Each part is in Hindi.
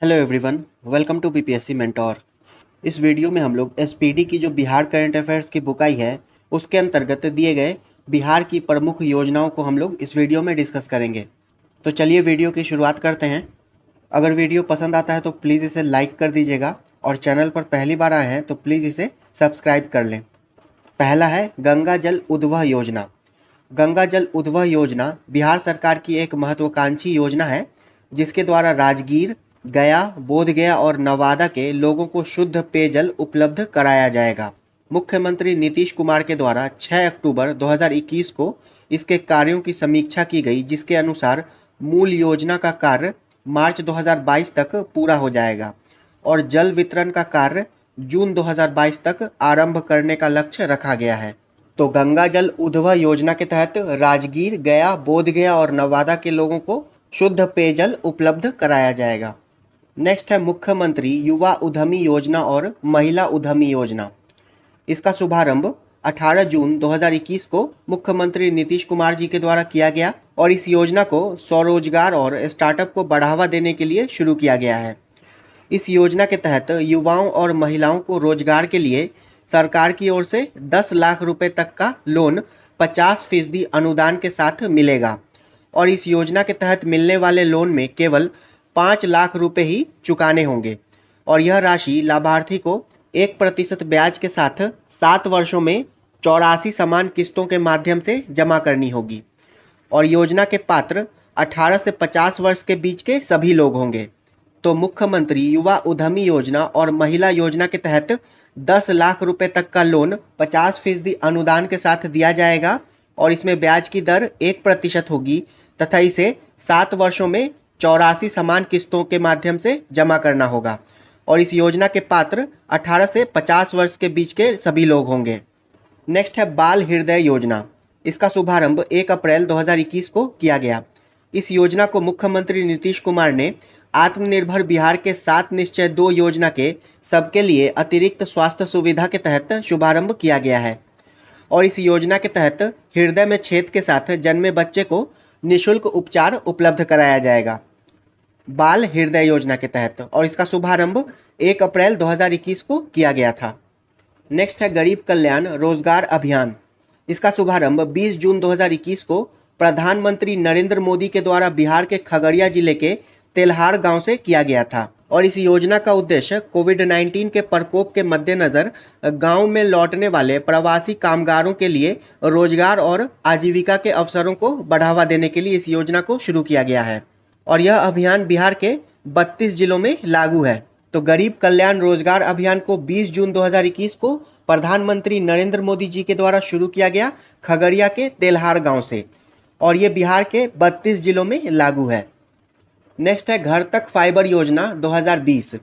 Hello everyone, welcome to BPSC mentor. इस वीडियो में हम लोग एसपीडी की जो बिहार करंट अफेयर्स की बुक आई है उसके अंतर्गत दिए गए बिहार की प्रमुख योजनाओं को हम लोग इस वीडियो में डिस्कस करेंगे। तो चलिए वीडियो की शुरुआत करते हैं। अगर वीडियो पसंद आता है तो प्लीज़ इसे लाइक कर दीजिएगा और चैनल पर पहली बार आए हैं तो प्लीज़ इसे सब्सक्राइब कर लें। पहला है गंगा जल उद्वह योजना। गंगा जल उद्वह योजना बिहार सरकार की एक महत्वाकांक्षी योजना है जिसके द्वारा राजगीर, गया, बोधगया और नवादा के लोगों को शुद्ध पेयजल उपलब्ध कराया जाएगा। मुख्यमंत्री नीतीश कुमार के द्वारा 6 अक्टूबर 2021 को इसके कार्यों की समीक्षा की गई, जिसके अनुसार मूल योजना का कार्य मार्च 2022 तक पूरा हो जाएगा और जल वितरण का कार्य जून 2022 तक आरंभ करने का लक्ष्य रखा गया है। तो गंगा जल उद्वह योजना के तहत राजगीर, गया, बोधगया और नवादा के लोगों को शुद्ध पेयजल उपलब्ध कराया जाएगा। नेक्स्ट है मुख्यमंत्री युवा उद्यमी योजना और महिला उद्यमी योजना। इसका शुभारंभ 18 जून 2021 को मुख्यमंत्री नीतीश कुमार जी के द्वारा किया गया और इस योजना को स्वरोजगार और स्टार्टअप को बढ़ावा देने के लिए शुरू किया गया है। इस योजना के तहत युवाओं और महिलाओं को रोजगार के लिए सरकार की ओर से 10 लाख रुपए तक का लोन 50% अनुदान के साथ मिलेगा और इस योजना के तहत मिलने वाले लोन में केवल 5 लाख रुपए ही चुकाने होंगे और यह राशि लाभार्थी को 1% ब्याज के साथ 7 वर्षों में 84 समान किस्तों के माध्यम से जमा करनी होगी और योजना के पात्र 18 से 50 वर्ष के बीच के सभी लोग होंगे। तो मुख्यमंत्री युवा उद्यमी योजना और महिला योजना के तहत 10 लाख रुपए तक का लोन 50% अनुदान के साथ दिया जाएगा और इसमें ब्याज की दर 1% होगी तथा इसे 7 वर्षों में 84 समान किस्तों के माध्यम से जमा करना होगा और इस योजना के पात्र 18 से 50 वर्ष के बीच के सभी लोग होंगे। नेक्स्ट है बाल हृदय योजना। इसका शुभारंभ 1 अप्रैल 2021 को किया गया। इस योजना को मुख्यमंत्री नीतीश कुमार ने आत्मनिर्भर बिहार के 7 निश्चय 2 योजना के सबके लिए अतिरिक्त स्वास्थ्य सुविधा के तहत शुभारंभ किया गया है और इस योजना के तहत हृदय में छेद के साथ जन्मे बच्चे को निःशुल्क उपचार उपलब्ध कराया जाएगा बाल हृदय योजना के तहत और इसका शुभारंभ 1 अप्रैल 2021 को किया गया था। नेक्स्ट है गरीब कल्याण रोजगार अभियान। इसका शुभारंभ 20 जून 2021 को प्रधानमंत्री नरेंद्र मोदी के द्वारा बिहार के खगड़िया जिले के तेल्हार गांव से किया गया था और इस योजना का उद्देश्य कोविड-19 के प्रकोप के मद्देनजर गांव में लौटने वाले प्रवासी कामगारों के लिए रोजगार और आजीविका के अवसरों को बढ़ावा देने के लिए इस योजना को शुरू किया गया है और यह अभियान बिहार के 32 जिलों में लागू है। तो गरीब कल्याण रोजगार अभियान को 20 जून 2021 को प्रधानमंत्री नरेंद्र मोदी जी के द्वारा शुरू किया गया खगड़िया के तेल्हार गांव से और ये बिहार के 32 जिलों में लागू है। नेक्स्ट है घर तक फाइबर योजना 2020।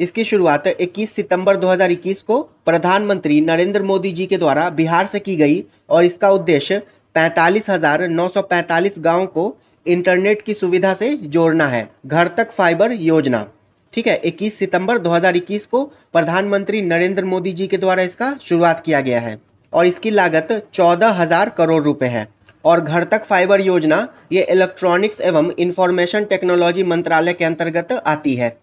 इसकी शुरुआत 21 सितंबर 2021 को प्रधानमंत्री नरेंद्र मोदी जी के द्वारा बिहार से की गई और इसका उद्देश्य 45,945 गाँवों को इंटरनेट की सुविधा से जोड़ना है। घर तक फाइबर योजना, ठीक है, 21 सितंबर 2021 को प्रधानमंत्री नरेंद्र मोदी जी के द्वारा इसका शुरुआत किया गया है और इसकी लागत 14,000 करोड़ रुपए है और घर तक फाइबर योजना ये इलेक्ट्रॉनिक्स एवं इंफॉर्मेशन टेक्नोलॉजी मंत्रालय के अंतर्गत आती है।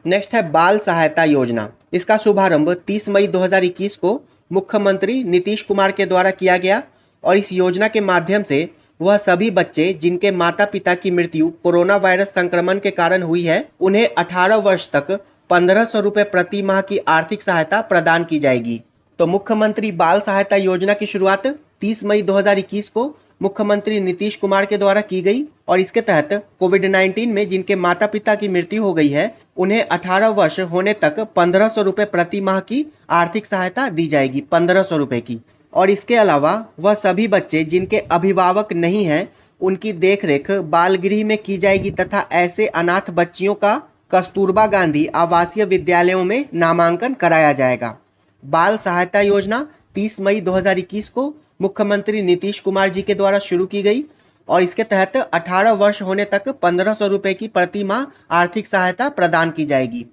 नेक्स्ट है बाल सहायता योजना। इसका शुभारंभ 30 मई 2021 को मुख्यमंत्री नीतीश कुमार के द्वारा किया गया और इस योजना के माध्यम से वह सभी बच्चे जिनके माता पिता की मृत्यु कोरोना वायरस संक्रमण के कारण हुई है उन्हें 18 वर्ष तक 1500 रुपये प्रति माह की आर्थिक सहायता प्रदान की जाएगी। तो मुख्यमंत्री बाल सहायता योजना की शुरुआत 30 मई 2021 को मुख्यमंत्री नीतीश कुमार के द्वारा की गई और इसके तहत कोविड-19 में जिनके माता पिता की मृत्यु हो गई है उन्हें 18 वर्ष होने तक 1500 रुपये प्रति माह की आर्थिक सहायता दी जाएगी, 1500 रुपये की। और इसके अलावा वह सभी बच्चे जिनके अभिभावक नहीं हैं उनकी देखरेख बाल गृह में की जाएगी तथा ऐसे अनाथ बच्चियों का कस्तूरबा गांधी आवासीय विद्यालयों में नामांकन कराया जाएगा। बाल सहायता योजना 30 मई 2021 को मुख्यमंत्री नीतीश कुमार जी के द्वारा शुरू की गई और इसके तहत 18 वर्ष होने तक 1500 रुपये की प्रति माह आर्थिक सहायता प्रदान की जाएगी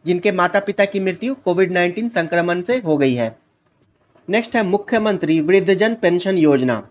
जिनके माता पिता की मृत्यु कोविड-19 संक्रमण से हो गई है। नेक्स्ट है मुख्यमंत्री वृद्धजन पेंशन योजना।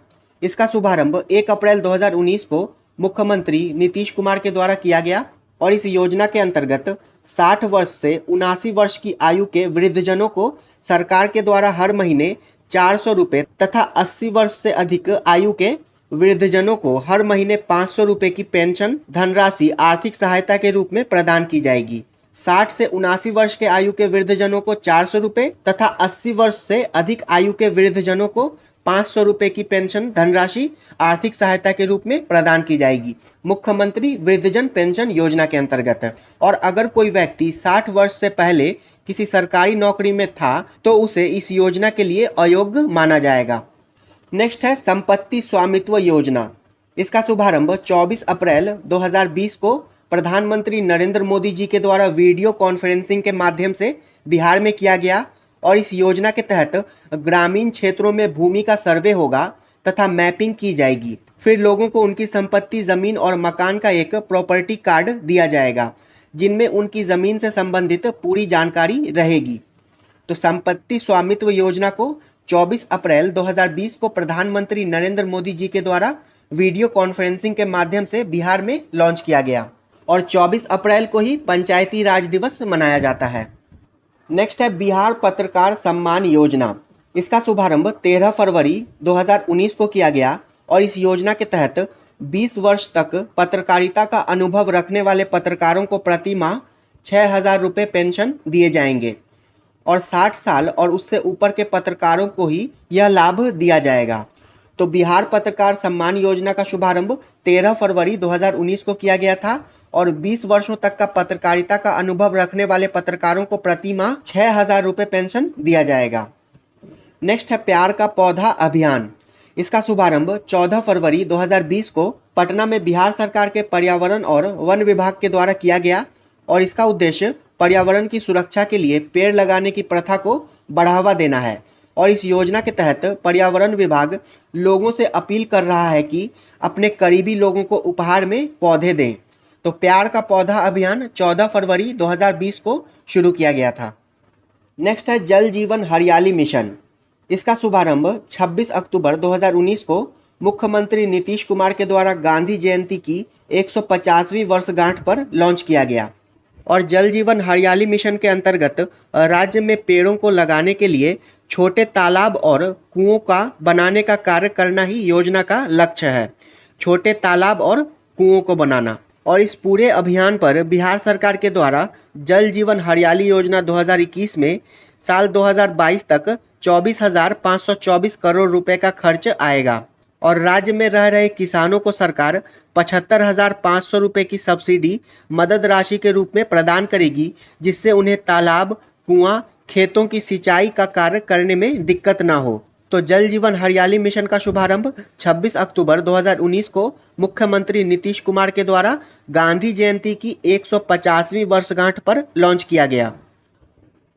इसका शुभारंभ 1 अप्रैल 2019 को मुख्यमंत्री नीतीश कुमार के द्वारा किया गया और इस योजना के अंतर्गत 60 वर्ष से 79 वर्ष की आयु के वृद्धजनों को सरकार के द्वारा हर महीने 400 रुपये तथा 80 वर्ष से अधिक आयु के वृद्धजनों को हर महीने 500 रुपये की पेंशन धनराशि आर्थिक सहायता के रूप में प्रदान की जाएगी। 60 से 79 वर्ष के आयु के वृद्धजनों को 400 रुपये तथा 80 वर्ष से अधिक आयु के वृद्धजनों को 500 रुपये की पेंशन धनराशि आर्थिक सहायता के रूप में प्रदान की जाएगी, मुख्यमंत्री वृद्धजन पेंशन योजना के अंतर्गत। और अगर कोई व्यक्ति 60 वर्ष से पहले किसी सरकारी नौकरी में था तो उसे इस योजना के लिए अयोग्य माना जाएगा। नेक्स्ट है संपत्ति स्वामित्व योजना। इसका शुभारंभ 24 अप्रैल 2020 को प्रधानमंत्री नरेंद्र मोदी जी के द्वारा वीडियो कॉन्फ्रेंसिंग के माध्यम से बिहार में किया गया। और इस योजना के तहत ग्रामीण क्षेत्रों में भूमि का सर्वे होगा तथा मैपिंग की जाएगी। फिर लोगों को उनकी संपत्ति, जमीन और मकान का एक प्रॉपर्टी कार्ड दिया जाएगा जिनमें उनकी जमीन से संबंधित पूरी जानकारी रहेगी। तो संपत्ति स्वामित्व योजना को 24 अप्रैल 2020 को प्रधानमंत्री नरेंद्र मोदी जी के द्वारा वीडियो कॉन्फ्रेंसिंग के माध्यम से बिहार में लॉन्च किया गया और 24 अप्रैल को ही पंचायती राज दिवस मनाया जाता है। नेक्स्ट है बिहार पत्रकार सम्मान योजना। इसका शुभारंभ 13 फरवरी 2019 को किया गया और इस योजना के तहत 20 वर्ष तक पत्रकारिता का अनुभव रखने वाले पत्रकारों को प्रति माह 6,000 रुपये पेंशन दिए जाएंगे और 60 साल और उससे ऊपर के पत्रकारों को ही यह लाभ दिया जाएगा। तो बिहार पत्रकार सम्मान योजना का शुभारंभ 13 फरवरी 2019 को किया गया था और 20 वर्षों तक का पत्रकारिता का अनुभव रखने वाले पत्रकारों को प्रति माह 6,000 रुपये पेंशन दिया जाएगा। नेक्स्ट है प्यार का पौधा अभियान। इसका शुभारंभ 14 फरवरी 2020 को पटना में बिहार सरकार के पर्यावरण और वन विभाग के द्वारा किया गया और इसका उद्देश्य पर्यावरण की सुरक्षा के लिए पेड़ लगाने की प्रथा को बढ़ावा देना है। और इस योजना के तहत पर्यावरण विभाग लोगों से अपील कर रहा है कि अपने करीबी लोगों को उपहार में पौधे दें। तो प्यार का पौधा अभियान 14 फरवरी 2020 को शुरू किया गया था। नेक्स्ट है जल जीवन हरियाली मिशन। इसका शुभारंभ 26 अक्टूबर 2019 को मुख्यमंत्री नीतीश कुमार के द्वारा गांधी जयंती की 150वीं वर्षगांठ पर लॉन्च किया गया। और जल जीवन हरियाली मिशन के अंतर्गत राज्य में पेड़ों को लगाने के लिए छोटे तालाब और कुओं का बनाने का कार्य करना ही योजना का लक्ष्य है। छोटे तालाब और कुओं को बनाना। और इस पूरे अभियान पर बिहार सरकार के द्वारा जल जीवन हरियाली योजना 2021 में साल 2022 तक 24,524 करोड़ रुपए का खर्च आएगा और राज्य में रह रहे किसानों को सरकार 75,500 रुपये की सब्सिडी मदद राशि के रूप में प्रदान करेगी, जिससे उन्हें तालाब, कुआं, खेतों की सिंचाई का कार्य करने में दिक्कत ना हो। तो जल जीवन हरियाली मिशन का शुभारंभ 26 अक्टूबर 2019 को मुख्यमंत्री नीतीश कुमार के द्वारा गांधी जयंती की 150वीं वर्षगांठ पर लॉन्च किया गया।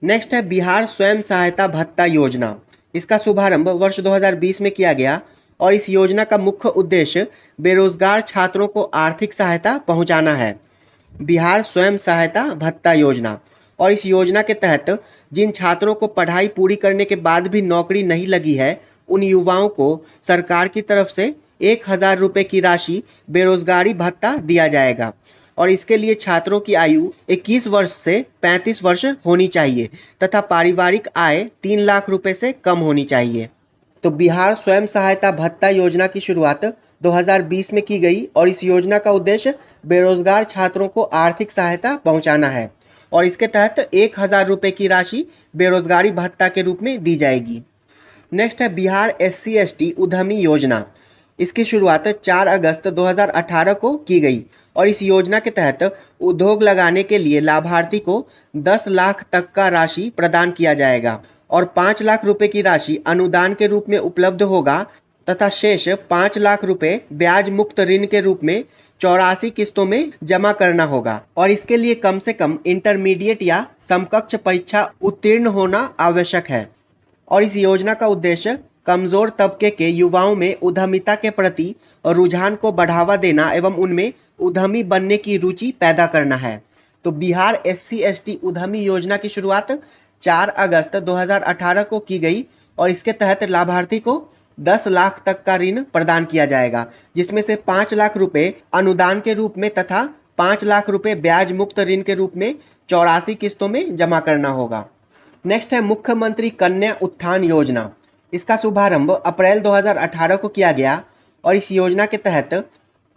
नेक्स्ट है बिहार स्वयं सहायता भत्ता योजना। इसका शुभारंभ वर्ष 2020 में किया गया और इस योजना का मुख्य उद्देश्य बेरोजगार छात्रों को आर्थिक सहायता पहुंचाना है। बिहार स्वयं सहायता भत्ता योजना। और इस योजना के तहत जिन छात्रों को पढ़ाई पूरी करने के बाद भी नौकरी नहीं लगी है, उन युवाओं को सरकार की तरफ से 1,000 रुपये की राशि बेरोजगारी भत्ता दिया जाएगा और इसके लिए छात्रों की आयु 21 वर्ष से 35 वर्ष होनी चाहिए तथा पारिवारिक आय 3 लाख रुपए से कम होनी चाहिए। तो बिहार स्वयं सहायता भत्ता योजना की शुरुआत 2020 में की गई और इस योजना का उद्देश्य बेरोजगार छात्रों को आर्थिक सहायता पहुंचाना है और इसके तहत 1,000 रुपये की राशि बेरोजगारी भत्ता के रूप में दी जाएगी। नेक्स्ट है बिहार SC/ST उद्यमी योजना। इसकी शुरुआत 4 अगस्त 2018 को की गई और इस योजना के तहत उद्योग लगाने के लिए लाभार्थी को 10 लाख तक का राशि प्रदान किया जाएगा और 5 लाख रुपए की राशि अनुदान के रूप में उपलब्ध होगा तथा शेष 5 लाख रुपए ब्याज मुक्त ऋण के रूप में 84 किस्तों में जमा करना होगा और इसके लिए कम से कम इंटरमीडिएट या समकक्ष परीक्षा उत्तीर्ण होना आवश्यक है। और इस योजना का उद्देश्य कमजोर तबके के युवाओं में उद्यमिता के प्रति रुझान को बढ़ावा देना एवं उनमें उद्यमी बनने की रुचि पैदा करना है। तो बिहार SC/ST उद्यमी योजना की शुरुआत 4 अगस्त 2018 को की गई और इसके तहत लाभार्थी को 10 लाख तक का ऋण प्रदान किया जाएगा, जिसमें से 5 लाख रुपए अनुदान के रूप में तथा 5 लाख रुपए ब्याज मुक्त ऋण के रूप में 84 किस्तों में जमा करना होगा। नेक्स्ट है मुख्यमंत्री कन्या उत्थान योजना। इसका शुभारंभ अप्रैल 2018 को किया गया और इस योजना के तहत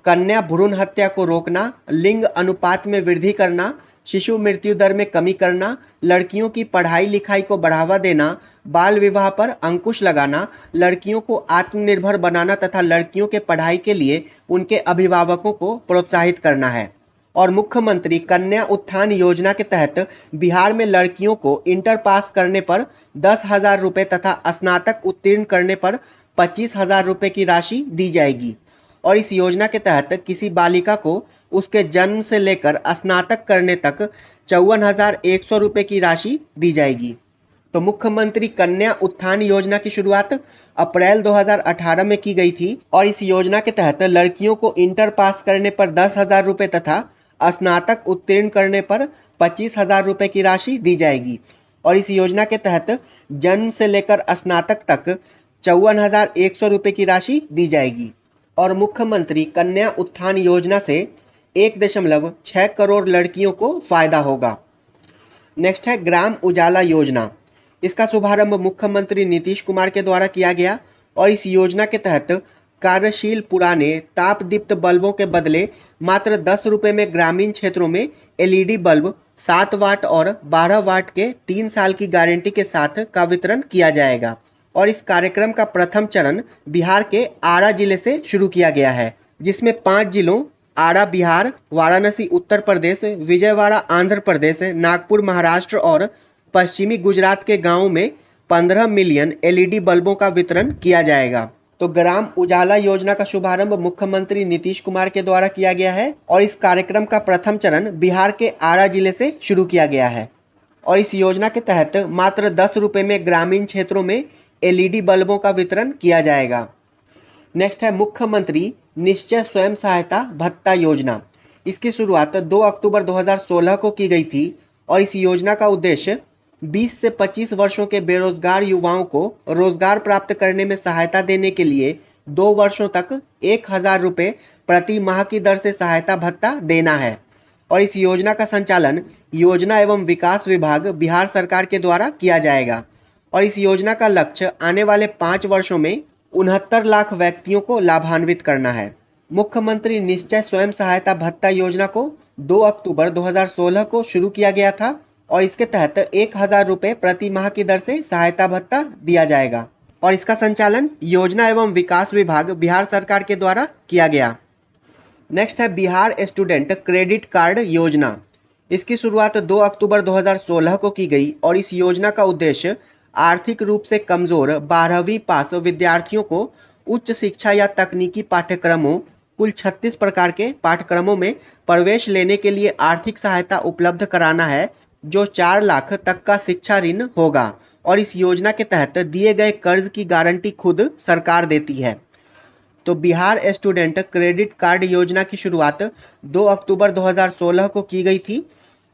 कन्या भ्रूण हत्या को रोकना, लिंग अनुपात में वृद्धि करना, शिशु मृत्यु दर में कमी करना, लड़कियों की पढ़ाई लिखाई को बढ़ावा देना, बाल विवाह पर अंकुश लगाना, लड़कियों को आत्मनिर्भर बनाना तथा लड़कियों के पढ़ाई के लिए उनके अभिभावकों को प्रोत्साहित करना है। और मुख्यमंत्री कन्या उत्थान योजना के तहत बिहार में लड़कियों को इंटर पास करने पर 10,000 रुपये तथा स्नातक उत्तीर्ण करने पर 25,000 रुपये की राशि दी जाएगी। और इस योजना के तहत किसी बालिका को उसके जन्म से लेकर स्नातक करने तक 54,100 रुपये की राशि दी जाएगी। तो मुख्यमंत्री कन्या उत्थान योजना की शुरुआत अप्रैल 2018 में की गई थी और इस योजना के तहत लड़कियों को इंटर पास करने पर 10,000 रुपये तथा स्नातक उत्तीर्ण करने पर 25,000 रुपये की राशि दी जाएगी। और इस योजना के तहत जन्म से लेकर स्नातक तक 54,100 रुपये की राशि दी जाएगी। और मुख्यमंत्री कन्या उत्थान योजना से 1.6 करोड़ लड़कियों को फायदा होगा। नेक्स्ट है ग्राम उजाला योजना। इसका शुभारंभ मुख्यमंत्री नीतीश कुमार के द्वारा किया गया और इस योजना के तहत कार्यशील पुराने ताप दीप्त बल्बों के बदले मात्र 10 रुपये में ग्रामीण क्षेत्रों में LED बल्ब 7 वाट और 12 वाट के 3 साल की गारंटी के साथ का वितरण किया जाएगा। और इस कार्यक्रम का प्रथम चरण बिहार के आरा जिले से शुरू किया गया है, जिसमें 5 जिलों आरा बिहार, वाराणसी उत्तर प्रदेश, विजयवाड़ा आंध्र प्रदेश, नागपुर महाराष्ट्र और पश्चिमी गुजरात के गांवों में 15 मिलियन LED बल्बों का वितरण किया जाएगा। तो ग्राम उजाला योजना का शुभारंभ मुख्यमंत्री नीतीश कुमार के द्वारा किया गया है और इस कार्यक्रम का प्रथम चरण बिहार के आरा जिले से शुरू किया गया है। और इस योजना के तहत मात्र 10 रुपये में ग्रामीण क्षेत्रों में LED बल्बों का वितरण किया जाएगा। नेक्स्ट है मुख्यमंत्री निश्चय स्वयं सहायता भत्ता योजना। इसकी शुरुआत 2 अक्टूबर 2016 को की गई थी और इस योजना का उद्देश्य 20 से 25 वर्षों के बेरोजगार युवाओं को रोजगार प्राप्त करने में सहायता देने के लिए 2 वर्षों तक 1,000 रुपये प्रति माह की दर से सहायता भत्ता देना है। और इस योजना का संचालन योजना एवं विकास विभाग बिहार सरकार के द्वारा किया जाएगा। और इस योजना का लक्ष्य आने वाले 5 वर्षों में 69 लाख व्यक्तियों को लाभान्वित करना है। मुख्यमंत्री निश्चय स्वयं सहायता भत्ता योजना को 2 अक्टूबर 2016 को शुरू किया गया था और इसके तहत 1,000 रुपये प्रति माह की दर से सहायता भत्ता दिया जाएगा। और इसका संचालन योजना एवं विकास विभाग बिहार सरकार के द्वारा किया गया। नेक्स्ट है बिहार स्टूडेंट क्रेडिट कार्ड योजना। इसकी शुरुआत 2 अक्टूबर 2016 को की गई और इस योजना का उद्देश्य आर्थिक रूप से कमजोर 12वीं पास विद्यार्थियों को उच्च शिक्षा या तकनीकी पाठ्यक्रमों कुल 36 प्रकार के पाठ्यक्रमों में प्रवेश लेने के लिए आर्थिक सहायता उपलब्ध कराना है, जो 4 लाख तक का शिक्षा ऋण होगा। और इस योजना के तहत दिए गए कर्ज की गारंटी खुद सरकार देती है। तो बिहार स्टूडेंट क्रेडिट कार्ड योजना की शुरुआत 2 अक्टूबर 2016 को की गई थी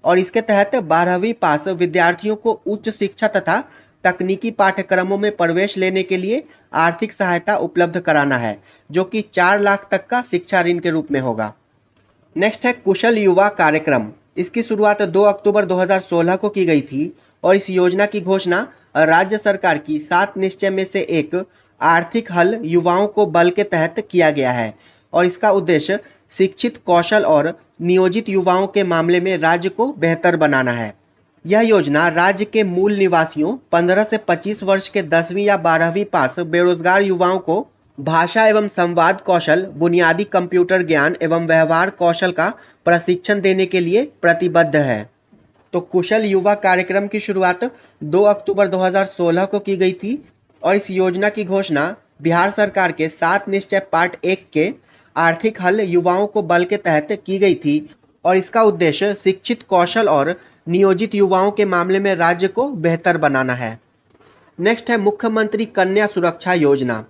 और इसके तहत 12वीं पास विद्यार्थियों को उच्च शिक्षा तथा तकनीकी पाठ्यक्रमों में प्रवेश लेने के लिए आर्थिक सहायता उपलब्ध कराना है, जो कि 4 लाख तक का शिक्षा ऋण के रूप में होगा। नेक्स्ट है कुशल युवा कार्यक्रम। इसकी शुरुआत 2 अक्टूबर 2016 को की गई थी और इस योजना की घोषणा राज्य सरकार की 7 निश्चय में से एक आर्थिक हल युवाओं को बल के तहत किया गया है। और इसका उद्देश्य शिक्षित, कौशल और नियोजित युवाओं के मामले में राज्य को बेहतर बनाना है। यह योजना राज्य के मूल निवासियों 15 से 25 वर्ष के 10वीं या 12वीं पास बेरोजगार युवाओं को भाषा एवं संवाद कौशल, बुनियादी कंप्यूटर ज्ञान एवं व्यवहार कौशल का प्रशिक्षण देने के लिए प्रतिबद्ध है। तो कुशल युवा कार्यक्रम की शुरुआत 2 अक्टूबर 2016 को की गई थी और इस योजना की घोषणा बिहार सरकार के 7 निश्चय पार्ट 1 के आर्थिक हल युवाओं को बल के तहत की गई थी और इसका उद्देश्य शिक्षित, कौशल और नियोजित युवाओं के मामले में राज्य को बेहतर बनाना है। नेक्स्ट है मुख्यमंत्री कन्या सुरक्षा योजना।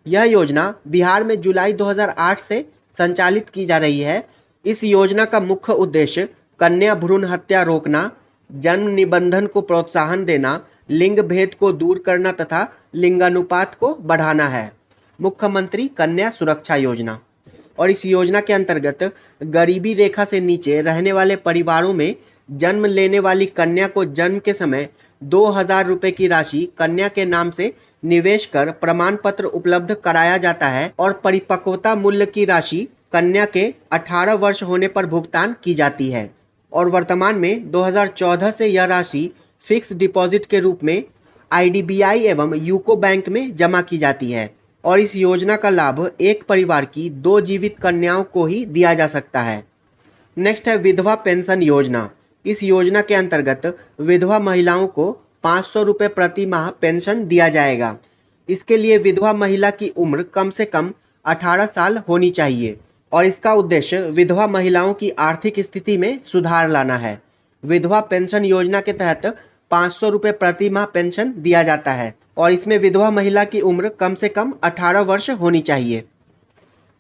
यह योजना बिहार में जुलाई 2008 से संचालित की जा रही है। इस योजना का मुख्य उद्देश्य कन्या भ्रूण हत्या रोकना, जन्म निबंधन को प्रोत्साहन देना, लिंग भेद को दूर करना तथा लिंगानुपात को बढ़ाना है। मुख्यमंत्री कन्या सुरक्षा योजना। और इस योजना के अंतर्गत गरीबी रेखा से नीचे रहने वाले परिवारों में जन्म लेने वाली कन्या को जन्म के समय 2,000 रुपये की राशि कन्या के नाम से निवेश कर प्रमाण पत्र उपलब्ध कराया जाता है और परिपक्वता मूल्य की राशि कन्या के 18 वर्ष होने पर भुगतान की जाती है। और वर्तमान में 2014 से यह राशि फिक्स डिपॉजिट के रूप में IDBI एवं यूको बैंक में जमा की जाती है और इस योजना का लाभ एक परिवार की 2 जीवित कन्याओं को ही दिया जा सकता है। नेक्स्ट है विधवा पेंशन योजना। इस योजना के अंतर्गत विधवा महिलाओं को 500 रुपये प्रति माह पेंशन दिया जाएगा। इसके लिए विधवा महिला की उम्र कम से कम 18 साल होनी चाहिए और इसका उद्देश्य विधवा महिलाओं की आर्थिक स्थिति में सुधार लाना है। विधवा पेंशन योजना के तहत 500 रुपये प्रति माह पेंशन दिया जाता है और इसमें विधवा महिला की उम्र कम से कम 18 वर्ष होनी चाहिए।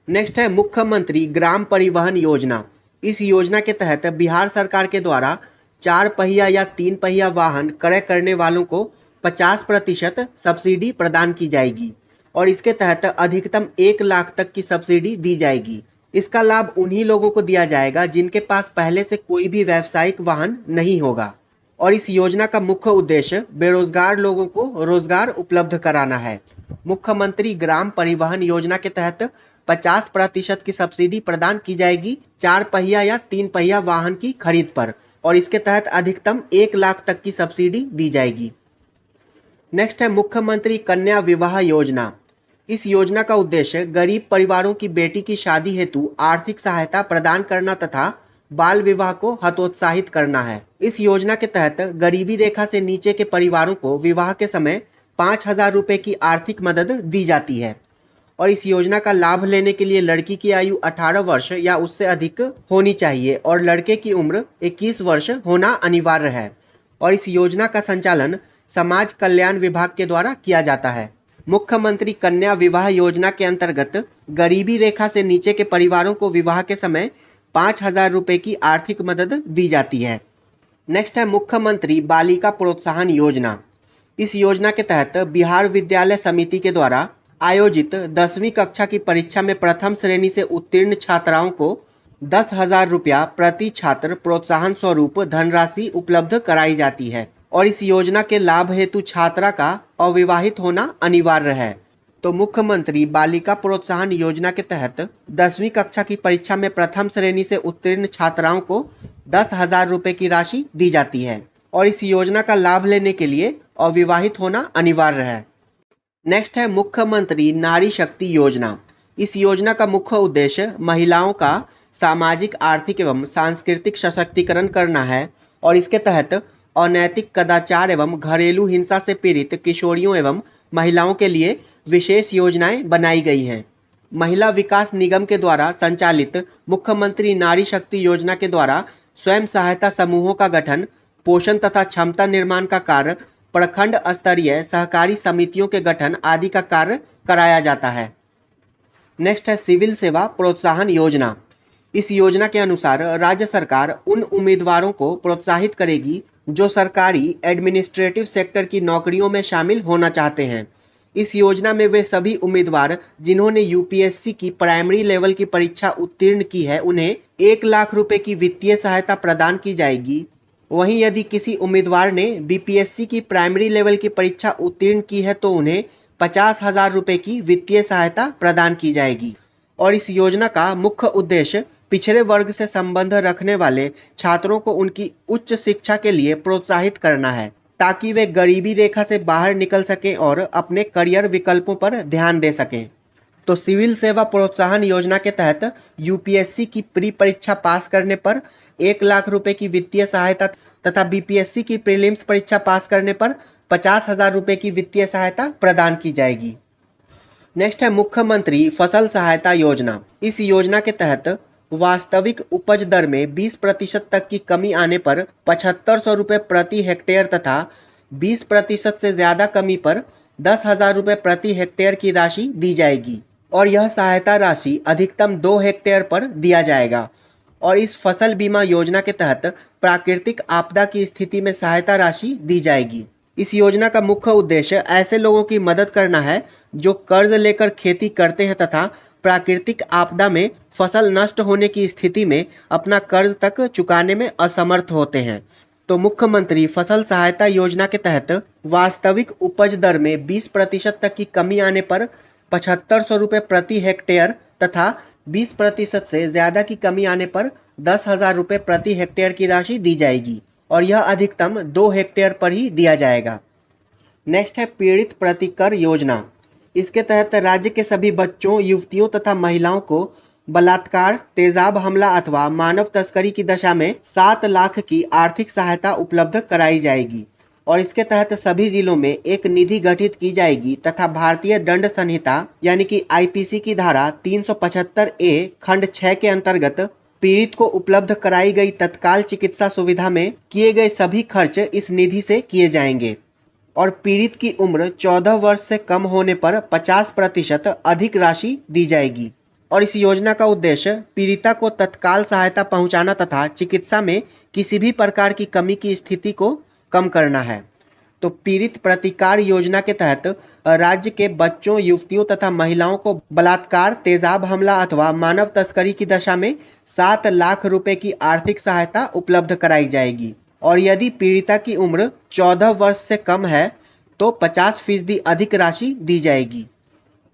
नेक्स्ट है मुख्यमंत्री ग्राम परिवहन योजना। इस योजना के तहत बिहार सरकार के द्वारा 4 पहिया या 3 पहिया वाहन क्रय करने वालों को 50% सब्सिडी प्रदान की जाएगी और इसके तहत अधिकतम 1 लाख तक की सब्सिडी दी जाएगी। इसका लाभ उन्हीं लोगों को दिया जाएगा जिनके पास पहले से कोई भी व्यावसायिक वाहन नहीं होगा और इस योजना का मुख्य उद्देश्य बेरोजगार लोगों को रोजगार उपलब्ध कराना है। मुख्यमंत्री ग्राम परिवहन योजना के तहत 50% की सब्सिडी प्रदान की जाएगी 4 पहिया या 3 पहिया वाहन की खरीद पर और इसके तहत अधिकतम 1 लाख तक की सब्सिडी दी जाएगी। नेक्स्ट है मुख्यमंत्री कन्या विवाह योजना। इस योजना का उद्देश्य गरीब परिवारों की बेटी की शादी हेतु आर्थिक सहायता प्रदान करना तथा बाल विवाह को हतोत्साहित करना है। इस योजना के तहत गरीबी रेखा से नीचे के परिवारों को विवाह के समय 5,000 रुपये की आर्थिक मदद दी जाती है और इस योजना का लाभ लेने के लिए लड़की की आयु 18 वर्ष या उससे अधिक होनी चाहिए और लड़के की उम्र 21 वर्ष होना अनिवार्य है और इस योजना का संचालन समाज कल्याण विभाग के द्वारा किया जाता है। मुख्यमंत्री कन्या विवाह योजना के अंतर्गत गरीबी रेखा से नीचे के परिवारों को विवाह के समय 5,000 रुपये की आर्थिक मदद दी जाती है। नेक्स्ट है मुख्यमंत्री बालिका प्रोत्साहन योजना। इस योजना के तहत बिहार विद्यालय समिति के द्वारा आयोजित 10वीं कक्षा की परीक्षा में प्रथम श्रेणी से उत्तीर्ण छात्राओं को 10,000 रुपया प्रति छात्र प्रोत्साहन स्वरूप धनराशि उपलब्ध कराई जाती है और इस योजना के लाभ हेतु छात्रा का अविवाहित होना अनिवार्य है। तो मुख्यमंत्री बालिका प्रोत्साहन योजना के तहत 10वीं कक्षा की परीक्षा में प्रथम श्रेणी से उत्तीर्ण छात्राओं को 10,000 रुपये की राशि दी जाती है और इस योजना का लाभ लेने के लिए अविवाहित होना अनिवार्य है। नेक्स्ट है मुख्यमंत्री नारी शक्ति योजना। इस योजना का मुख्य उद्देश्य महिलाओं का सामाजिक, आर्थिक एवं सांस्कृतिक सशक्तिकरण करना है और इसके तहत अनैतिक कदाचार एवं घरेलू हिंसा से पीड़ित किशोरियों एवं महिलाओं के लिए विशेष योजनाएं बनाई गई हैं। महिला विकास निगम के द्वारा संचालित मुख्यमंत्री नारी शक्ति योजना के द्वारा स्वयं सहायता समूहों का गठन, पोषण तथा क्षमता निर्माण का कार्य, प्रखंड स्तरीय सहकारी समितियों के गठन आदि का कार्य कराया जाता है। नेक्स्ट है सिविल सेवा प्रोत्साहन योजना। इस योजना के अनुसार राज्य सरकार उन उम्मीदवारों को प्रोत्साहित करेगी जो सरकारी एडमिनिस्ट्रेटिव सेक्टर की नौकरियों में शामिल होना चाहते हैं। इस योजना में वे सभी उम्मीदवार जिन्होंने यूपीएससी की प्राइमरी लेवल की परीक्षा उत्तीर्ण की है उन्हें 1 लाख रुपए की वित्तीय सहायता प्रदान की जाएगी। वहीं यदि किसी उम्मीदवार ने बीपीएससी की प्राइमरी लेवल की परीक्षा उत्तीर्ण की है तो उन्हें 50,000 रुपये की वित्तीय सहायता प्रदान की जाएगी और इस योजना का मुख्य उद्देश्य पिछड़े वर्ग से संबंध रखने वाले छात्रों को उनकी उच्च शिक्षा के लिए प्रोत्साहित करना है ताकि वे गरीबी रेखा से बाहर निकल सकें और अपने करियर विकल्पों पर ध्यान दे सकें। तो सिविल सेवा प्रोत्साहन योजना के तहत यूपीएससी की प्री परीक्षा पास करने पर 1 लाख रुपए की वित्तीय सहायता तथा बीपीएससी की प्रीलिम्स परीक्षा पास करने पर 50,000 रुपये की वित्तीय सहायता प्रदान की जाएगी। नेक्स्ट है मुख्यमंत्री फसल सहायता योजना। इस योजना के तहत वास्तविक उपज दर में 20% तक की कमी आने पर 7,500 रुपये प्रति हेक्टेयर तथा 20% से ज़्यादा कमी पर 10,000 रुपये प्रति हेक्टेयर की राशि दी जाएगी और यह सहायता राशि अधिकतम 2 हेक्टेयर पर दिया जाएगा और इस फसल बीमा योजना के तहत प्राकृतिक आपदा की स्थिति में सहायता राशि दी जाएगी। इस योजना का मुख्य उद्देश्य ऐसे लोगों की मदद करना है जो कर्ज लेकर खेती करते हैं तथा प्राकृतिक आपदा में फसल नष्ट होने की स्थिति में अपना कर्ज तक चुकाने में असमर्थ होते हैं। तो मुख्यमंत्री फसल सहायता योजना के तहत वास्तविक उपज दर में 20% तक की कमी आने पर 7500 रुपये प्रति हेक्टेयर तथा 20% से ज़्यादा की कमी आने पर 10,000 रुपये प्रति हेक्टेयर की राशि दी जाएगी और यह अधिकतम 2 हेक्टेयर पर ही दिया जाएगा। नेक्स्ट है पीड़ित प्रतिकर योजना। इसके तहत राज्य के सभी बच्चों, युवतियों तथा महिलाओं को बलात्कार, तेजाब हमला अथवा मानव तस्करी की दशा में 7 लाख की आर्थिक सहायता उपलब्ध कराई जाएगी और इसके तहत सभी जिलों में एक निधि गठित की जाएगी तथा भारतीय दंड संहिता यानी कि आईपीसी की धारा 375A खंड 6 के अंतर्गत पीड़ित को उपलब्ध कराई गई तत्काल चिकित्सा सुविधा में किए गए सभी खर्च इस निधि से किए जाएंगे और पीड़ित की उम्र 14 वर्ष से कम होने पर 50% अधिक राशि दी जाएगी और इस योजना का उद्देश्य पीड़िता को तत्काल सहायता पहुंचाना तथा चिकित्सा में किसी भी प्रकार की कमी की स्थिति को कम करना है। तो पीड़ित प्रतिकार योजना के तहत राज्य के बच्चों, युवतियों तथा महिलाओं को बलात्कार, तेजाब हमला अथवा मानव तस्करी की दशा में 7 लाख रुपए की आर्थिक सहायता उपलब्ध कराई जाएगी और यदि पीड़िता की उम्र 14 वर्ष से कम है तो 50% अधिक राशि दी जाएगी।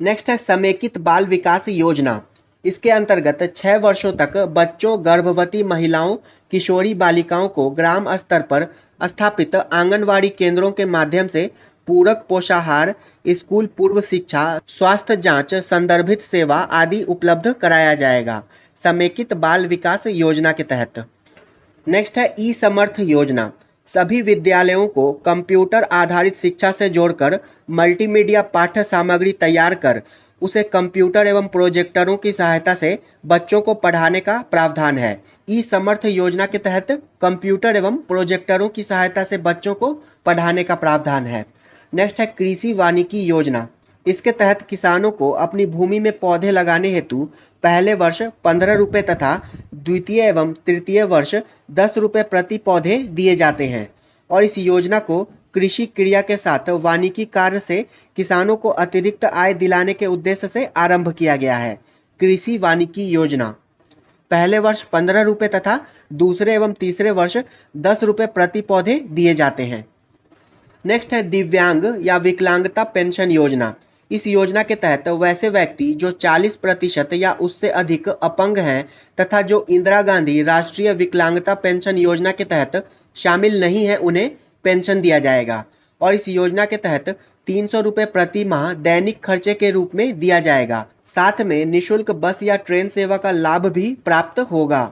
नेक्स्ट है समेकित बाल विकास योजना। इसके अंतर्गत 6 वर्षों तक बच्चों, गर्भवती महिलाओं, किशोरी बालिकाओं को ग्राम स्तर पर स्थापित आंगनवाड़ी केंद्रों के माध्यम से पूरक पोषाहार, स्कूल पूर्व शिक्षा, स्वास्थ्य जांच, संदर्भित सेवा आदि उपलब्ध कराया जाएगा समेकित बाल विकास योजना के तहत। नेक्स्ट है ई समर्थ योजना। सभी विद्यालयों को कंप्यूटर आधारित शिक्षा से जोड़कर मल्टीमीडिया पाठ्य सामग्री तैयार कर उसे कंप्यूटर एवं प्रोजेक्टरों की सहायता से बच्चों को पढ़ाने का प्रावधान है। ई समर्थ योजना के तहत कंप्यूटर एवं प्रोजेक्टरों की सहायता से बच्चों को पढ़ाने का प्रावधान है। नेक्स्ट है कृषि वानिकी योजना। इसके तहत किसानों को अपनी भूमि में पौधे लगाने हेतु पहले वर्ष 15 रुपये तथा द्वितीय एवं तृतीय वर्ष 10 रुपये प्रति पौधे दिए जाते हैं और इस योजना को कृषि क्रिया के साथ वानिकी कार्य से किसानों को अतिरिक्त आय दिलाने के उद्देश्य से आरंभ किया गया है। कृषि वानिकी योजना पहले वर्ष 15 रुपये तथा दूसरे एवं तीसरे वर्ष 10 रुपये प्रति पौधे दिए जाते हैं। नेक्स्ट है दिव्यांग या विकलांगता पेंशन योजना। इस योजना के तहत वैसे व्यक्ति जो 40% या उससे अधिक अपंग हैं तथा जो इंदिरा गांधी राष्ट्रीय विकलांगता पेंशन योजना के तहत शामिल नहीं है उन्हें पेंशन दिया जाएगा और इस योजना के तहत 300 रुपये प्रति माह दैनिक खर्चे के रूप में दिया जाएगा। साथ में निःशुल्क बस या ट्रेन सेवा का लाभ भी प्राप्त होगा।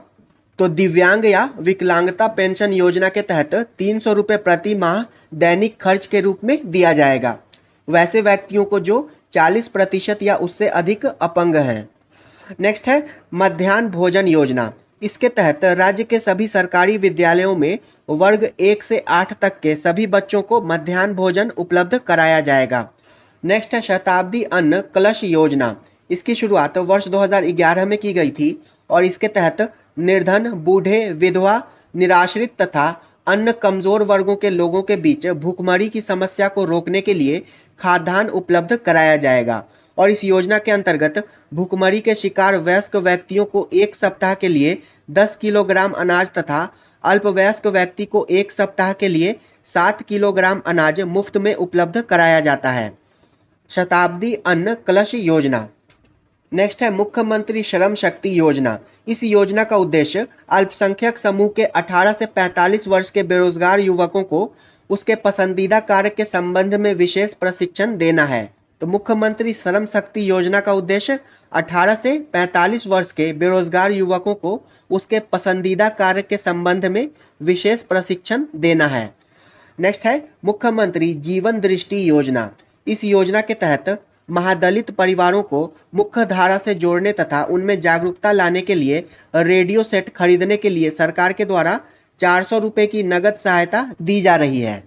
तो दिव्यांग या विकलांगता पेंशन योजना के तहत 300 रुपये प्रति माह दैनिक खर्च के रूप में दिया जाएगा वैसे व्यक्तियों को जो 40% या उससे अधिक अपंग हैं। नेक्स्ट है मध्याह्न भोजन योजना। इसके तहत राज्य के सभी सरकारी विद्यालयों में वर्ग 1 से 8 तक के सभी बच्चों को मध्याह्न भोजन उपलब्ध कराया जाएगा। नेक्स्ट है शताब्दी अन्न कलश योजना। इसकी शुरुआत वर्ष 2011 में की गई थी और इसके तहत निर्धन, बूढ़े, विधवा, निराश्रित तथा अन्य कमजोर वर्गों के लोगों के बीच भूखमरी की समस्या को रोकने के लिए खाद्यान्न उपलब्ध कराया जाएगा और इस योजना के अंतर्गत भूखमरी के शिकार वयस्क व्यक्तियों को 1 सप्ताह के लिए 10 किलोग्राम अनाज तथा अल्पवयस्क व्यक्ति को 1 सप्ताह के लिए 7 किलोग्राम अनाज मुफ्त में उपलब्ध कराया जाता है। शताब्दी अन्न कलश योजना। नेक्स्ट है मुख्यमंत्री श्रम शक्ति योजना। इस योजना का उद्देश्य अल्पसंख्यक समूह के 18 से 45 वर्ष के बेरोजगार युवकों को उसके पसंदीदा कार्य के संबंध में विशेष प्रशिक्षण देना है। तो मुख्यमंत्री श्रम शक्ति योजना का उद्देश्य 18 से 45 वर्ष के बेरोजगार युवकों को उसके पसंदीदा कार्य के संबंध में विशेष प्रशिक्षण देना है। नेक्स्ट है मुख्यमंत्री जीवन दृष्टि योजना। इस योजना के तहत महादलित परिवारों को मुख्य धारा से जोड़ने तथा उनमें जागरूकता लाने के लिए रेडियो सेट खरीदने के लिए सरकार के द्वारा 400 रुपये की नगद सहायता दी जा रही है।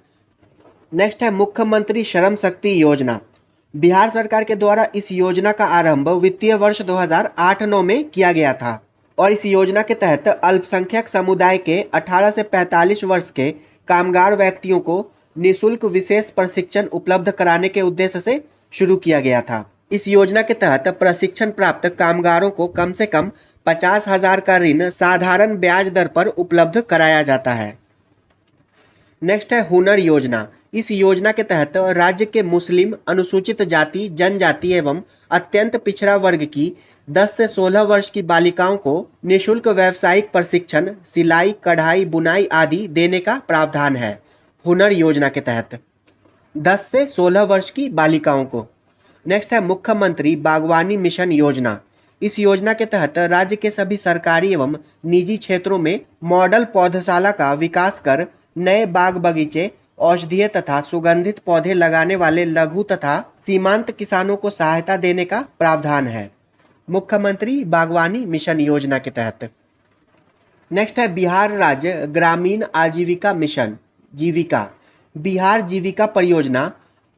नेक्स्ट है मुख्यमंत्री श्रम शक्ति योजना। बिहार सरकार के द्वारा इस योजना का आरंभ वित्तीय वर्ष 2008-9 में किया गया था और इस योजना के तहत अल्पसंख्यक समुदाय के 18 से 45 वर्ष के कामगार व्यक्तियों को निःशुल्क विशेष प्रशिक्षण उपलब्ध कराने के उद्देश्य से शुरू किया गया था। इस योजना के तहत प्रशिक्षण प्राप्त कामगारों को कम से कम 50,000 का ऋण साधारण ब्याज दर पर उपलब्ध कराया जाता है। नेक्स्ट है हुनर योजना। इस योजना के तहत राज्य के मुस्लिम, अनुसूचित जाति, जनजाति एवं अत्यंत पिछड़ा वर्ग की 10 से 16 वर्ष की बालिकाओं को निःशुल्क व्यावसायिक प्रशिक्षण, सिलाई, कढ़ाई, बुनाई आदि देने का प्रावधान है। हुनर योजना के तहत 10 से 16 वर्ष की बालिकाओं को। नेक्स्ट है मुख्यमंत्री बागवानी मिशन योजना। इस योजना के तहत राज्य के सभी सरकारी एवं निजी क्षेत्रों में मॉडल पौधशाला का विकास कर नए बाग बगीचे, औषधीय तथा सुगंधित पौधे लगाने वाले लघु तथा सीमांत किसानों को सहायता देने का प्रावधान है, मुख्यमंत्री बागवानी मिशन योजना के तहत। नेक्स्ट है बिहार राज्य ग्रामीण आजीविका मिशन, जीविका। बिहार जीविका परियोजना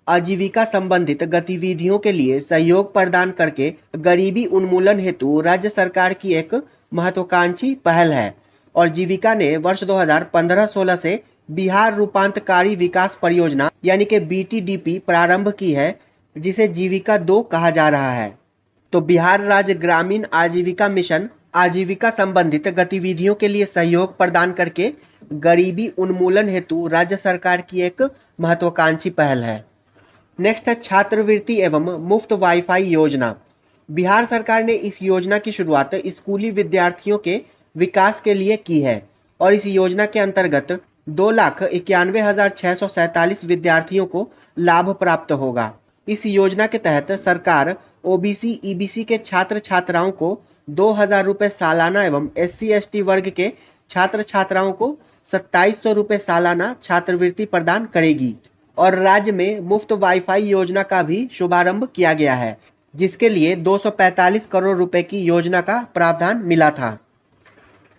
आजीविका संबंधित गतिविधियों के लिए सहयोग प्रदान करके गरीबी उन्मूलन हेतु राज्य सरकार की एक महत्वाकांक्षी पहल है और जीविका ने वर्ष 2015-16 से बिहार रूपांतरकारी विकास परियोजना यानी कि BTDP प्रारंभ की है, जिसे जीविका 2 कहा जा रहा है। तो बिहार राज्य ग्रामीण आजीविका मिशन आजीविका संबंधित गतिविधियों के लिए सहयोग प्रदान करके गरीबी उन्मूलन हेतु राज्य सरकार की एक महत्वाकांक्षी पहल है। नेक्स्ट है छात्रवृत्ति एवं मुफ्त वाईफाई योजना। बिहार सरकार ने इस योजना की शुरुआत स्कूली विद्यार्थियों के विकास के लिए की है और इस योजना के अंतर्गत 2,91,647 विद्यार्थियों को लाभ प्राप्त होगा। इस योजना के तहत सरकार OBC, EBC के छात्र छात्राओं को 2,000 रुपये सालाना एवं SC, ST वर्ग के छात्र छात्राओं को 2,700 रुपये सालाना छात्रवृत्ति प्रदान करेगी और राज्य में मुफ्त वाईफाई योजना का भी शुभारंभ किया गया है, जिसके लिए 245 करोड़ रुपए की योजना का प्रावधान मिला था।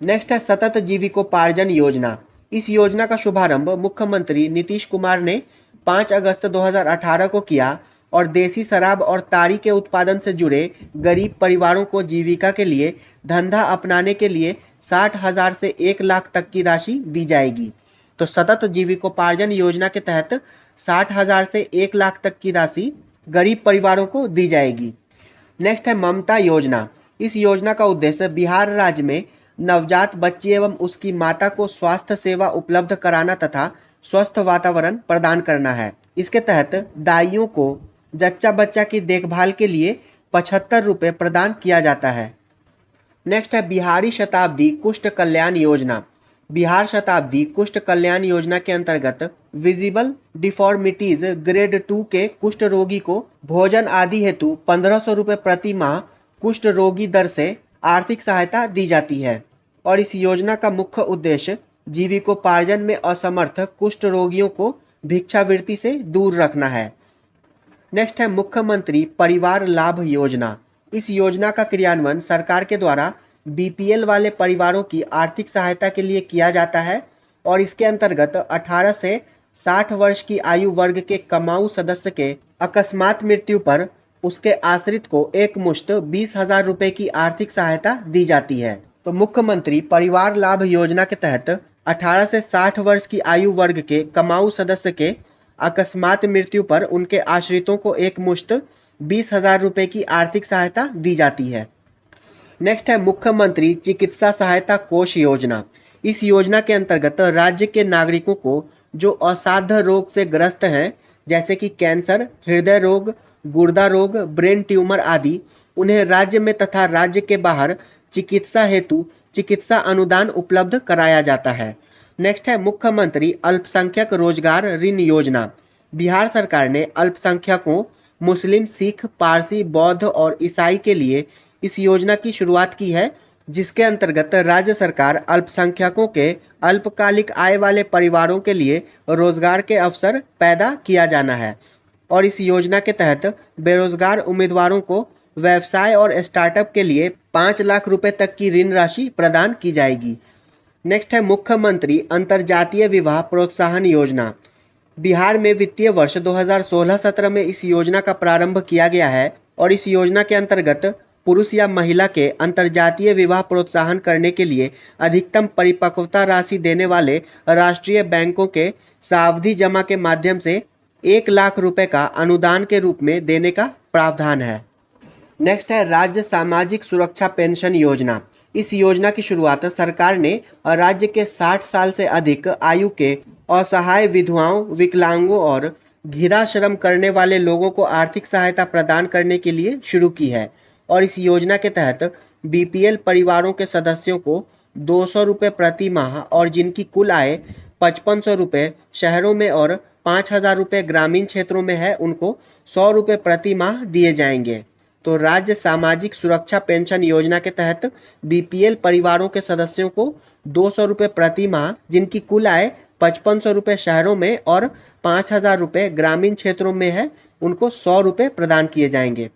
नेक्स्ट है सतत जीविकोपार्जन योजना। इस योजना का शुभारंभ मुख्यमंत्री नीतीश कुमार ने 5 अगस्त 2018 को किया और देसी शराब और ताड़ी के उत्पादन से जुड़े गरीब परिवारों को जीविका के लिए धंधा अपनाने के लिए 60,000 से 1 लाख तक की राशि दी जाएगी। तो सतत जीविकोपार्जन योजना के तहत 60,000 से 1 लाख तक की राशि गरीब परिवारों को दी जाएगी। नेक्स्ट है ममता योजना। इस योजना का उद्देश्य बिहार राज्य में नवजात बच्ची एवं उसकी माता को स्वास्थ्य सेवा उपलब्ध कराना तथा स्वस्थ वातावरण प्रदान करना है। इसके तहत दाइयों को जच्चा बच्चा की देखभाल के लिए 75 रुपये प्रदान किया जाता है। नेक्स्ट है बिहारी शताब्दी कुष्ठ कल्याण योजना। बिहार शताब्दी कुष्ठ कल्याण योजना के अंतर्गत विजिबल डिफॉर्मिटीज ग्रेड 2 के कुष्ठ रोगी को भोजन आदि हेतु 1,500 रुपये प्रति माह कुष्ठ रोगी दर से आर्थिक सहायता दी जाती है और इस योजना का मुख्य उद्देश्य जीविकोपार्जन में असमर्थ कुष्ठ रोगियों को भिक्षावृत्ति से दूर रखना है। नेक्स्ट है मुख्यमंत्री परिवार लाभ योजना। इस योजना का क्रियान्वयन सरकार के द्वारा BPL वाले परिवारों की आर्थिक सहायता के लिए किया जाता है और इसके अंतर्गत 18 से 60 वर्ष की आयु वर्ग के कमाऊ सदस्य के अकस्मात मृत्यु पर उसके आश्रित को एक मुश्त 20,000 रुपये की आर्थिक सहायता दी जाती है। तो मुख्यमंत्री परिवार लाभ योजना के तहत 18 से 60 वर्ष की आयु वर्ग के कमाऊ सदस्य के अकस्मात मृत्यु पर उनके आश्रितों को एक मुश्त 20,000 रुपये की आर्थिक सहायता दी जाती है। नेक्स्ट है मुख्यमंत्री चिकित्सा सहायता कोष योजना। इस योजना के अंतर्गत राज्य के नागरिकों को जो असाध्य रोग से ग्रस्त हैं, जैसे कि कैंसर, हृदय रोग, गुर्दा रोग, ब्रेन ट्यूमर आदि, उन्हें राज्य में तथा राज्य के बाहर चिकित्सा हेतु चिकित्सा अनुदान उपलब्ध कराया जाता है। नेक्स्ट है मुख्यमंत्री अल्पसंख्यक रोजगार ऋण योजना। बिहार सरकार ने अल्पसंख्यकों मुस्लिम, सिख, पारसी, बौद्ध और ईसाई के लिए इस योजना की शुरुआत की है, जिसके अंतर्गत राज्य सरकार अल्पसंख्यकों के अल्पकालिक आय वाले परिवारों के लिए रोजगार के अवसर पैदा किया जाना है और इस योजना के तहत बेरोजगार उम्मीदवारों को व्यवसाय और स्टार्टअप के लिए 5 लाख रुपए तक की ऋण राशि प्रदान की जाएगी। नेक्स्ट है मुख्यमंत्री अंतर्जातीय विवाह प्रोत्साहन योजना। बिहार में वित्तीय वर्ष 2016-17 में इस योजना का प्रारंभ किया गया है और इस योजना के अंतर्गत पुरुष या महिला के अंतर्जातीय विवाह प्रोत्साहन करने के लिए अधिकतम परिपक्वता राशि देने वाले राष्ट्रीय बैंकों के सावधि जमा के माध्यम से 1,00,000 रुपए का अनुदान के रूप में देने का प्रावधान है। नेक्स्ट है राज्य सामाजिक सुरक्षा पेंशन योजना। इस योजना की शुरुआत सरकार ने राज्य के 60 साल से अधिक आयु के असहाय विधवाओं, विकलांगों और घिरा श्रम करने वाले लोगों को आर्थिक सहायता प्रदान करने के लिए शुरू की है। और इस योजना के तहत बीपीएल परिवारों के सदस्यों को 200 रुपये प्रति माह और जिनकी कुल आय 5500 रुपये शहरों में और 5000 रुपये ग्रामीण क्षेत्रों में है, उनको 100 रुपये प्रति माह दिए जाएंगे। तो राज्य सामाजिक सुरक्षा पेंशन योजना के तहत बीपीएल परिवारों के सदस्यों को 200 रुपये प्रति माह, जिनकी कुल आय 5500 रुपये शहरों में और 5000 रुपये ग्रामीण क्षेत्रों में है, उनको 100 रुपये प्रदान किए जाएंगे।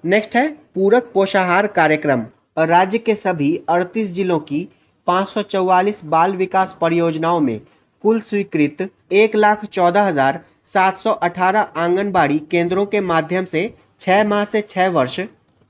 नेक्स्ट है पूरक पोषाहार कार्यक्रम। और राज्य के सभी 38 जिलों की 544 बाल विकास परियोजनाओं में कुल स्वीकृत 1,14,718 आंगनबाड़ी केंद्रों के माध्यम से 6 माह से 6 वर्ष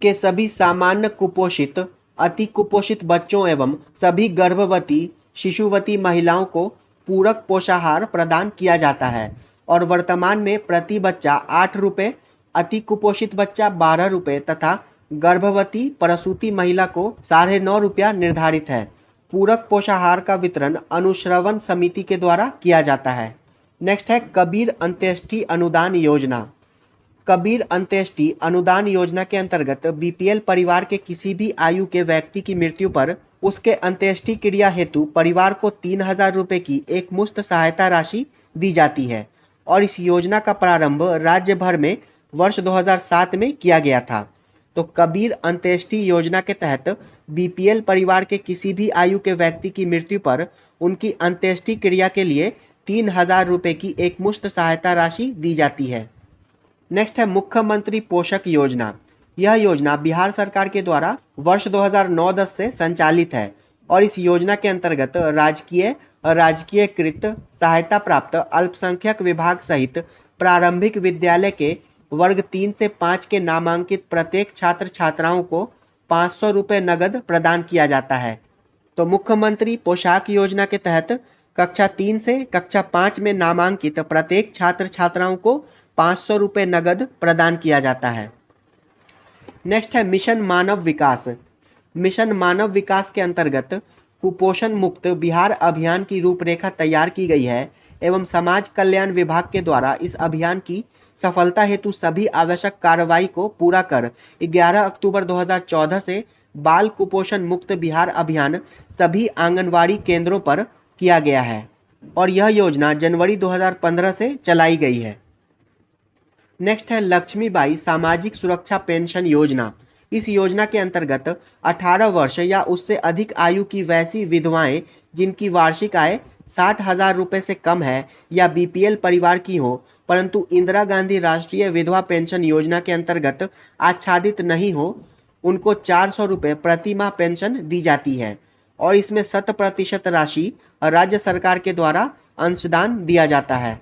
के सभी सामान्य कुपोषित, अति कुपोषित बच्चों एवं सभी गर्भवती शिशुवती महिलाओं को पूरक पोषाहार प्रदान किया जाता है। और वर्तमान में प्रति बच्चा 8 रुपये, अति कुपोषित बच्चा 12 रुपये तथा गर्भवती प्रसूति महिला को 9.5 रुपया निर्धारित है। पूरक पोषाहार का वितरण अनुश्रवण समिति के द्वारा किया जाता है। नेक्स्ट है कबीर अंत्येष्टि अनुदान योजना। कबीर अंत्येष्टि अनुदान योजना के अंतर्गत बीपीएल परिवार के किसी भी आयु के व्यक्ति की मृत्यु पर उसके अंत्येष्टि क्रिया हेतु परिवार को 3,000 रुपये की एक मुश्त सहायता राशि दी जाती है। और इस योजना का प्रारंभ राज्य भर में वर्ष 2007 में किया गया था। तो कबीर अंत्येष्टि योजना के तहत बीपीएल परिवार के किसी भी आयु के व्यक्ति की मृत्यु पर उनकी अंत्येष्टि क्रिया के लिए 3,000 रुपये की एक मुश्त सहायता राशि दी जाती है। नेक्स्ट है मुख्यमंत्री पोषक योजना। यह योजना बिहार सरकार के द्वारा वर्ष 2009-10 से संचालित है। और इस योजना के अंतर्गत राजकीय, राजकीयकृत, सहायता प्राप्त अल्पसंख्यक विभाग सहित प्रारंभिक विद्यालय के वर्ग 3 से 5 के नामांकित प्रत्येक छात्र छात्राओं को 500 रुपये नगद प्रदान किया जाता है। तो मुख्यमंत्री पोशाक योजना के तहत कक्षा 3 से कक्षा 5 में नामांकित प्रत्येक छात्र छात्राओं को 500 रुपये नगद प्रदान किया जाता है। नेक्स्ट है मिशन मानव विकास। मिशन मानव विकास के अंतर्गत कुपोषण मुक्त बिहार अभियान की रूपरेखा तैयार की गई है एवं समाज कल्याण विभाग के द्वारा इस अभियान की सफलता हेतु सभी आवश्यक कार्रवाई को पूरा कर 11 अक्टूबर 2014 से बाल कुपोषण मुक्त बिहार अभियान सभी आंगनवाड़ी केंद्रों पर किया गया है। और यह योजना जनवरी 2015 से चलाई गई है। नेक्स्ट है लक्ष्मीबाई सामाजिक सुरक्षा पेंशन योजना। इस योजना के अंतर्गत 18 वर्ष या उससे अधिक आयु की वैसी विधवाएं जिनकी वार्षिक आय 60,000 रुपये से कम है या बीपीएल परिवार की हो परंतु इंदिरा गांधी राष्ट्रीय विधवा पेंशन योजना के अंतर्गत आच्छादित नहीं हो, उनको 400 रुपये प्रति माह पेंशन दी जाती है। और इसमें 100% राशि राज्य सरकार के द्वारा अंशदान दिया जाता है।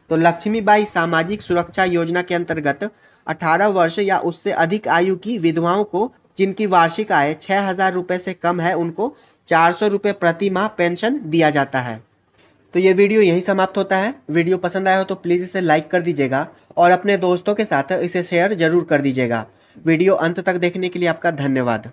तो लक्ष्मीबाई सामाजिक सुरक्षा योजना के अंतर्गत 18 वर्ष या उससे अधिक आयु की विधवाओं को जिनकी वार्षिक आय 6,000 रुपये से कम है, उनको 400 रुपये प्रति माह पेंशन दिया जाता है। तो ये वीडियो यहीं समाप्त होता है। वीडियो पसंद आया हो तो प्लीज़ इसे लाइक कर दीजिएगा और अपने दोस्तों के साथ इसे शेयर जरूर कर दीजिएगा। वीडियो अंत तक देखने के लिए आपका धन्यवाद।